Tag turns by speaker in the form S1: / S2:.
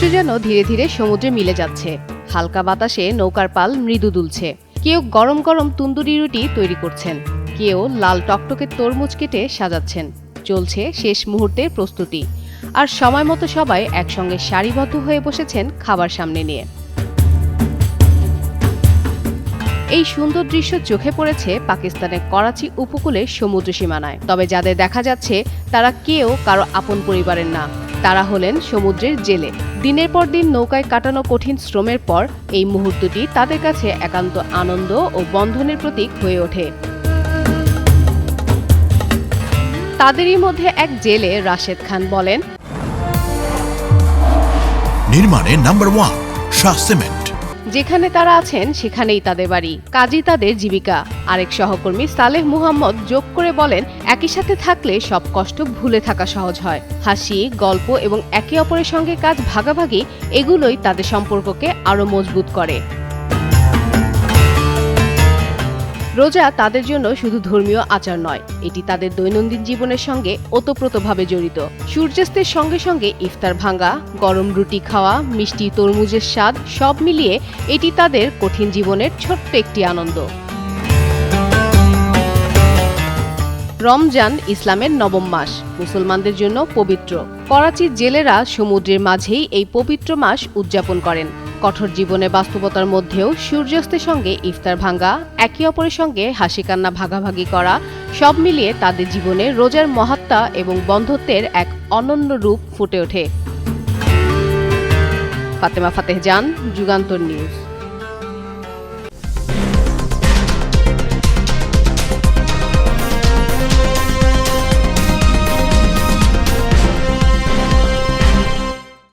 S1: সূর্য যেন ধীরে ধীরে সমুদ্রে মিলে যাচ্ছে। হালকা বাতাসে নৌকার পাল মৃদু দুলছে। কেউ গরম গরম তন্দুরি রুটি তৈরি করছেন, কেউ লাল টকটকে তরমুজ কেটে সাজাচ্ছেন। চলছে শেষ মুহূর্তের প্রস্তুতি, আর সময় মতো সবাই একসঙ্গে সারিবদ্ধ হয়ে বসেছেন খাবার সামনে নিয়ে। এই সুন্দর দৃশ্য চোখে পড়েছে পাকিস্তানের করাচি উপকূলের সমুদ্র সীমানায়। তবে যাদের দেখা যাচ্ছে তারা কেউ কারো আপন পরিবারের না, তারা হলেন সমুদ্রের জেলে। দিনের পর দিন নৌকায় কাটানো কঠিন শ্রমের পর এই মুহূর্তটি তাদের কাছে একান্ত আনন্দ ও বন্ধনের প্রতীক হয়ে ওঠে। তাদেরই মধ্যে এক জেলে রাশেদ খান বলেন,
S2: নির্মাণে নাম্বার 1 শাহ সিমেন্ট।
S1: যেখানে তারা আছেন সেখানেই তাদের বাড়ি, কাজই তাদের জীবিকা। আরেক সহকর্মী সালেহ মুহাম্মদ যোগ করে বলেন, একই সাথে থাকলে সব কষ্ট ভুলে থাকা সহজ হয়। হাসি, গল্প এবং একে অপরের সঙ্গে কাজ ভাগাভাগি, এগুলোই তাদের সম্পর্ককে আরো মজবুত করে। রোজা তাদের জন্য শুধু ধর্মীয় আচার নয়, এটি তাদের দৈনন্দিন জীবনের সঙ্গে ওতপ্রোতভাবে জড়িত। সূর্যাস্তের সঙ্গে সঙ্গে ইফতার ভাঙা, গরম রুটি খাওয়া, মিষ্টি তরমুজের স্বাদ, সব মিলিয়ে এটি তাদের কঠিন জীবনের ছোট্ট একটি আনন্দ। রমজান ইসলামের নবম মাস, মুসলমানদের জন্য পবিত্র। করাচির জেলেরা সমুদ্রের মাঝেই এই পবিত্র মাস উদযাপন করেন। কঠোর জীবনের বাস্তবতার মধ্যেও সূর্যাস্তের সঙ্গে ইফতার ভাঙা, একে অপরের সঙ্গে হাসি কান্না ভাগাভাগি করা, সব মিলিয়ে তাদের জীবনে রোজার মহাত্মা এবং বন্ধুত্বের এক অনন্য রূপ ফুটে ওঠে। ফাতেমা ফাতেহ জান, যুগান্তর নিউজ।